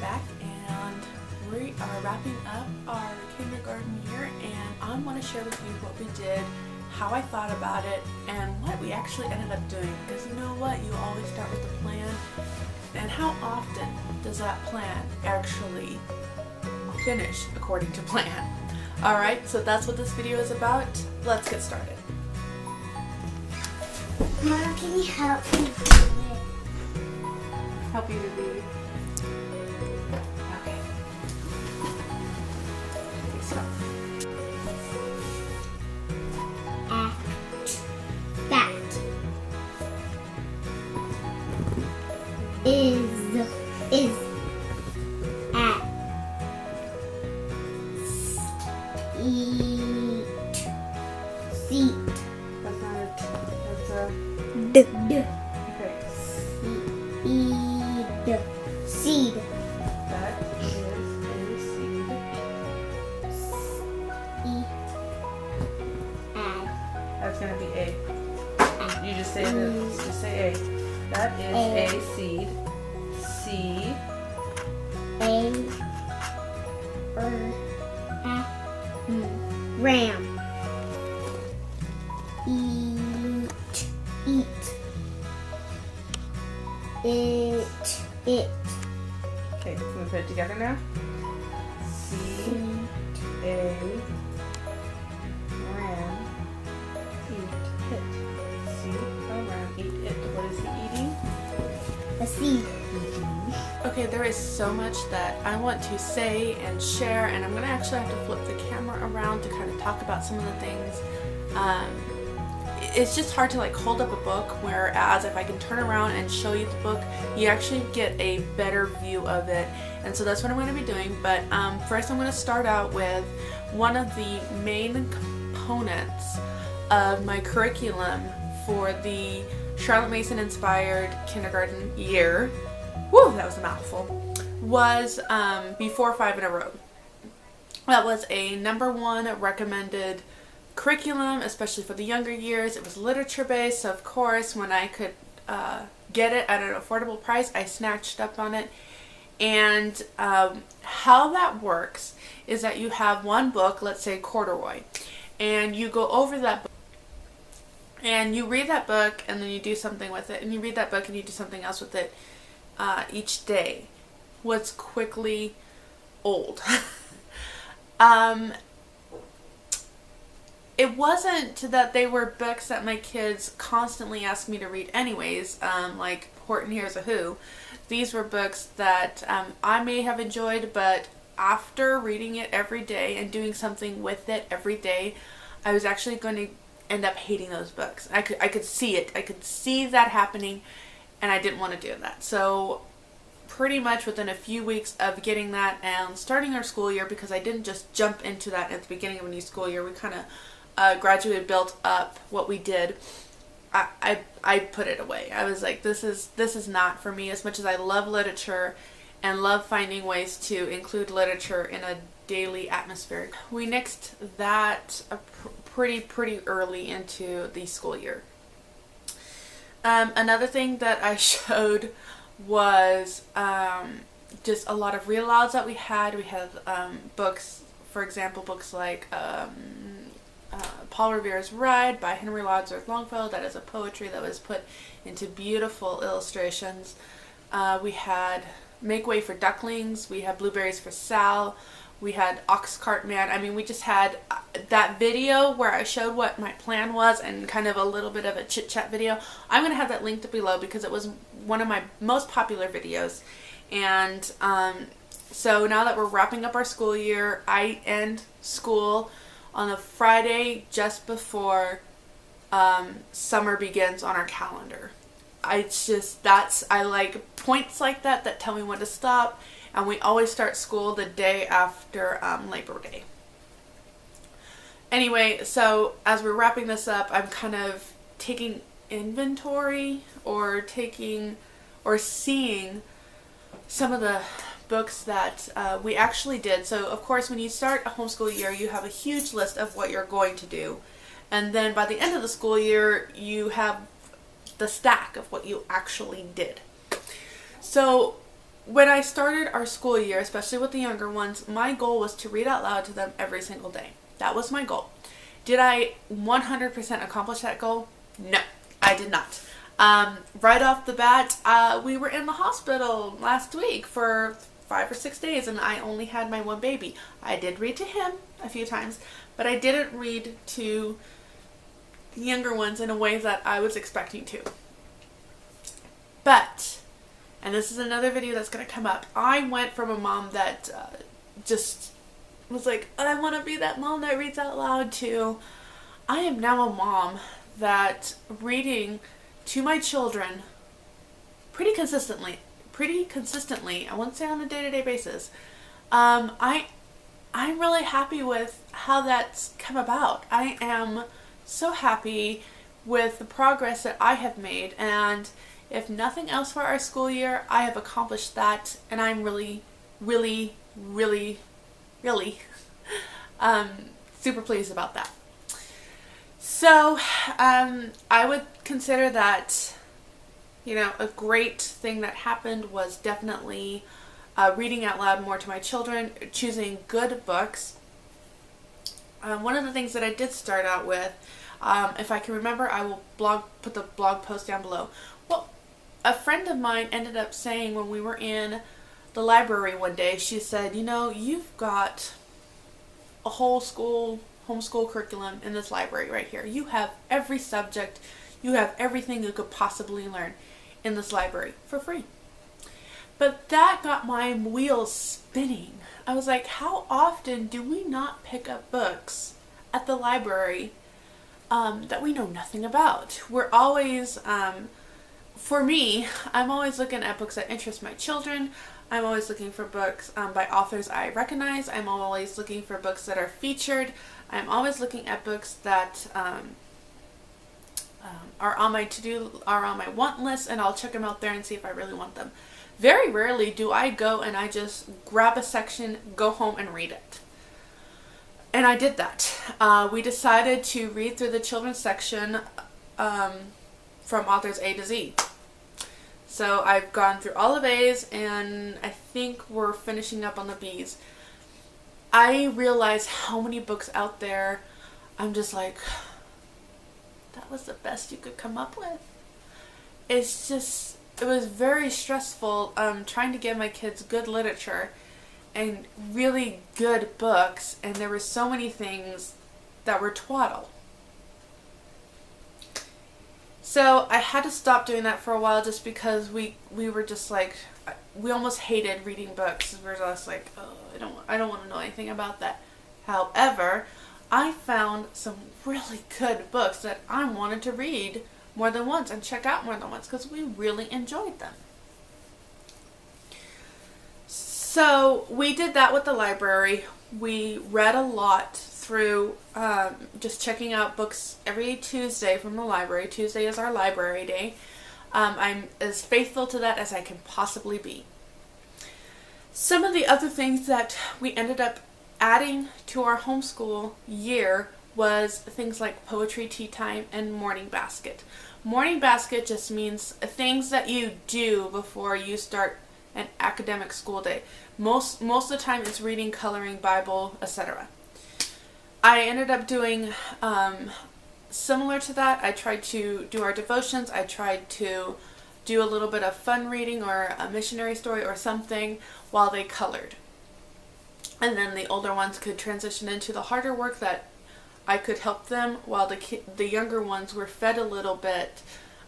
back, and we are wrapping up our kindergarten year, and I want to share with you what we did, how I thought about it, and what we actually ended up doing. Because you know what, you always start with a plan, and how often does that plan actually finish according to plan? Alright, so that's what this video is about. Let's get started. Mom, can you help me do it? Help you to read. Okay. So. That is at eat seat. That's not it. That's a D. okay. Seed. That is a seed. That's gonna be A. You just say this. Just say A. That is a seed. C. Ram. Eat. It. Okay, can we put it together now? C. A. Ram. Eat it. C. A ram. Eat it. What is he eating? A seed. Okay, there is so much that I want to say and share, and I'm going to actually have to flip the camera around to kind of talk about some of the things. It's just hard to like hold up a book, whereas if I can turn around and show you the book, you actually get a better view of it. And so that's what I'm going to be doing. But first I'm going to start out with one of the main components of my curriculum for the Charlotte Mason inspired kindergarten year. Woo, that was a mouthful. Was Before 5 in a Row. That was a #1 recommended curriculum, especially for the younger years. It was literature based, so of course when I could get it at an affordable price, I snatched up on it. And how that works is that you have one book, let's say Corduroy, and you go over that book and you read that book and then you do something with it, and you read that book and you do something else with it each day. What's quickly old. It wasn't that they were books that my kids constantly asked me to read anyways, like Horton Hears a Who. These were books that I may have enjoyed, but after reading it every day and doing something with it every day, I was actually going to end up hating those books. I could see it. I could see that happening, and I didn't want to do that. So pretty much within a few weeks of getting that and starting our school year, because I didn't just jump into that at the beginning of a new school year, we kind of gradually built up what we did. I put it away. I was like, this is not for me. As much as I love literature and love finding ways to include literature in a daily atmosphere, we nixed that pretty early into the school year. Another thing that I showed was just a lot of read alouds that we had. We had books, for example, books like Paul Revere's Ride by Henry Wadsworth Longfellow. That is a poetry that was put into beautiful illustrations. We had Make Way for Ducklings. We had Blueberries for Sal. We had Oxcart Man. I mean, we just had that video where I showed what my plan was and kind of a little bit of a chit-chat video. I'm going to have that linked below because it was one of my most popular videos. And so now that we're wrapping up our school year, I end school on a Friday just before summer begins on our calendar. I like points like that tell me when to stop. And we always start school the day after Labor Day. Anyway, so as we're wrapping this up, I'm kind of taking inventory or seeing some of the books that we actually did. So of course, when you start a homeschool year, you have a huge list of what you're going to do. And then by the end of the school year, you have the stack of what you actually did. So when I started our school year, especially with the younger ones, my goal was to read out loud to them every single day. That was my goal. Did I 100% accomplish that goal? No, I did not. Right off the bat, we were in the hospital last week for 5 or 6 days, and I only had my one baby. I did read to him a few times, but I didn't read to the younger ones in a way that I was expecting to. But, and this is another video that's going to come up, I went from a mom that just was like, I want to be that mom that reads out loud, to I am now a mom that reading to my children pretty consistently, I won't say on a day-to-day basis. I'm really happy with how that's come about. I am so happy with the progress that I have made, and if nothing else for our school year, I have accomplished that, and I'm really, really, really, really super pleased about that. So I would consider that, you know, a great thing that happened was definitely reading out loud more to my children, choosing good books. One of the things that I did start out with, if I can remember, I will put the blog post down below. Well, a friend of mine ended up saying when we were in the library one day, she said, you know, you've got a whole homeschool curriculum in this library right here. You have every subject, you have everything you could possibly learn in this library for free. But that got my wheels spinning. I was like, how often do we not pick up books at the library that we know nothing about? We're always, for me, I'm always looking at books that interest my children. I'm always looking for books by authors I recognize. I'm always looking for books that are featured. I'm always looking at books that are on my want list, and I'll check them out there and see if I really want them. Very rarely do I go and I just grab a section, go home and read it. And I did that. We decided to read through the children's section from authors A to Z. So I've gone through all of A's, and I think we're finishing up on the B's. I realize how many books out there, I'm just like, that was the best you could come up with. It's just, it was very stressful trying to give my kids good literature and really good books, and there were so many things that were twaddle. So I had to stop doing that for a while, just because we were just like, we almost hated reading books. We were just like, oh, I don't want to know anything about that. However, I found some really good books that I wanted to read more than once and check out more than once because we really enjoyed them. So we did that with the library. We read a lot through just checking out books every Tuesday from the library. Tuesday is our library day. I'm as faithful to that as I can possibly be. Some of the other things that we ended up adding to our homeschool year was things like poetry tea time and morning basket. Morning basket just means things that you do before you start an academic school day. Most of the time it's reading, coloring, Bible, etc. I ended up doing similar to that. I tried to do our devotions. I tried to do a little bit of fun reading or a missionary story or something while they colored. And then the older ones could transition into the harder work that I could help them, while the younger ones were fed a little bit,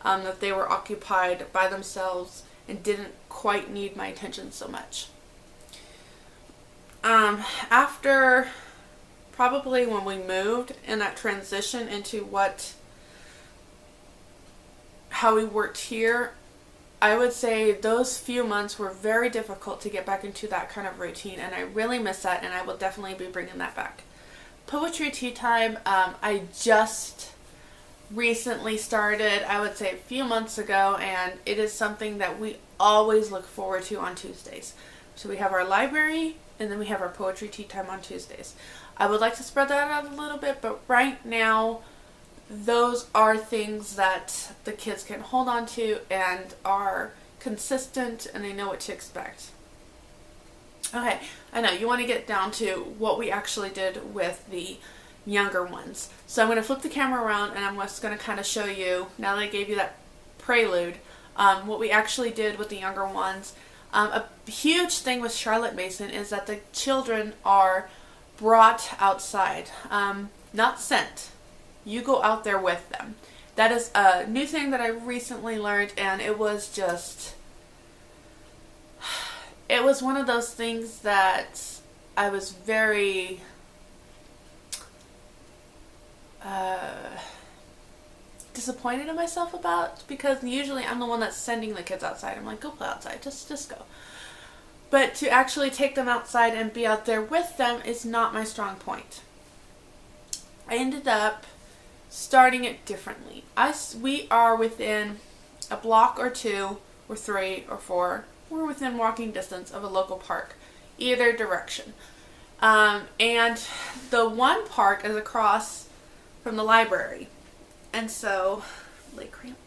that they were occupied by themselves and didn't quite need my attention so much. After probably when we moved and that transition into how we worked here, I would say those few months were very difficult to get back into that kind of routine, and I really miss that, and I will definitely be bringing that back. Poetry tea time, I just recently started, I would say a few months ago, and it is something that we always look forward to on Tuesdays. So we have our library, and then we have our poetry tea time on Tuesdays. I would like to spread that out a little bit, but right now, those are things that the kids can hold on to and are consistent, and they know what to expect. Okay, I know you want to get down to what we actually did with the younger ones. So I'm going to flip the camera around and I'm just going to kind of show you, now that I gave you that prelude, what we actually did with the younger ones. A huge thing with Charlotte Mason is that the children are brought outside, not sent. You go out there with them. That is a new thing that I recently learned, and it was just, it was one of those things that I was very disappointed in myself about, because usually I'm the one that's sending the kids outside. I'm like, go play outside, just go. But to actually take them outside and be out there with them is not my strong point. I ended up starting it differently. We are within a block or two or three or four. We're within walking distance of a local park, either direction. And the one park is across from the library. And so, leg cramp.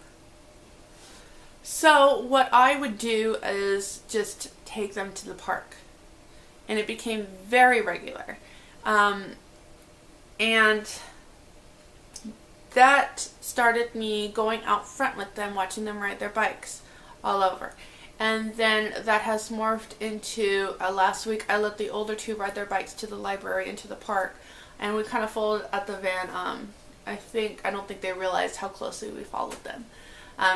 So what I would do is just take them to the park. And it became very regular. And that started me going out front with them, watching them ride their bikes all over. And then that has morphed into, last week I let the older two ride their bikes to the library and to the park. And we kind of followed at the van. I don't think they realized how closely we followed them.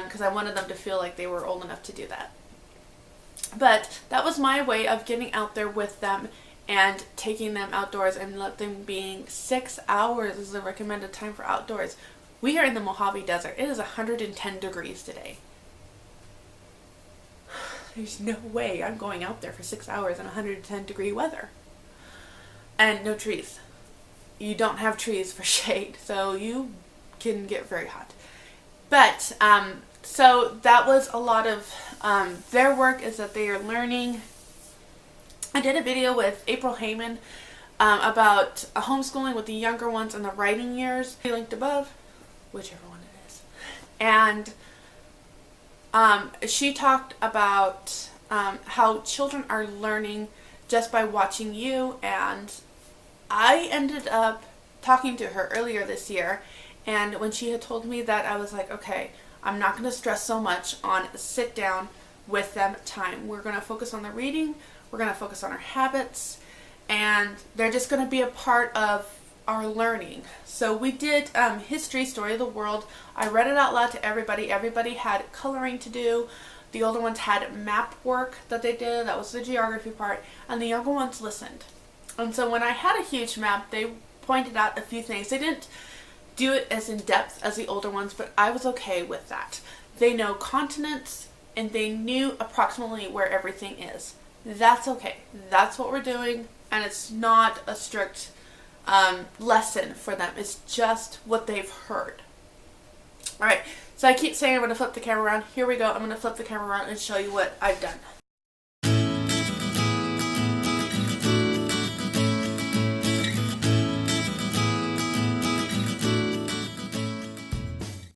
Because I wanted them to feel like they were old enough to do that. But that was my way of getting out there with them and taking them outdoors, and let them being 6 hours is the recommended time for outdoors. We are in the Mojave Desert. It is 110 degrees today. There's no way I'm going out there for 6 hours in 110 degree weather. And no trees. You don't have trees for shade, so you can get very hot. But, so that was a lot of their work, is that they are learning. I did a video with April Heyman about homeschooling with the younger ones in the writing years. Linked above, whichever one it is. And she talked about how children are learning just by watching you, and I ended up talking to her earlier this year, and when she had told me that, I was like, okay, I'm not going to stress so much on sit down with them time. We're going to focus on the reading, we're going to focus on our habits, and they're just going to be a part of our learning. So we did history, story of the world. I read it out loud to everybody. Everybody had coloring to do. The older ones had map work that they did. That was the geography part. And the younger ones listened. And so when I had a huge map, they pointed out a few things. They didn't do it as in depth as the older ones, but I was okay with that. They know continents, and they knew approximately where everything is. That's okay. That's what we're doing, and it's not a strict lesson for them. It's just what they've heard. Alright, so I keep saying I'm going to flip the camera around. Here we go. I'm going to flip the camera around and show you what I've done.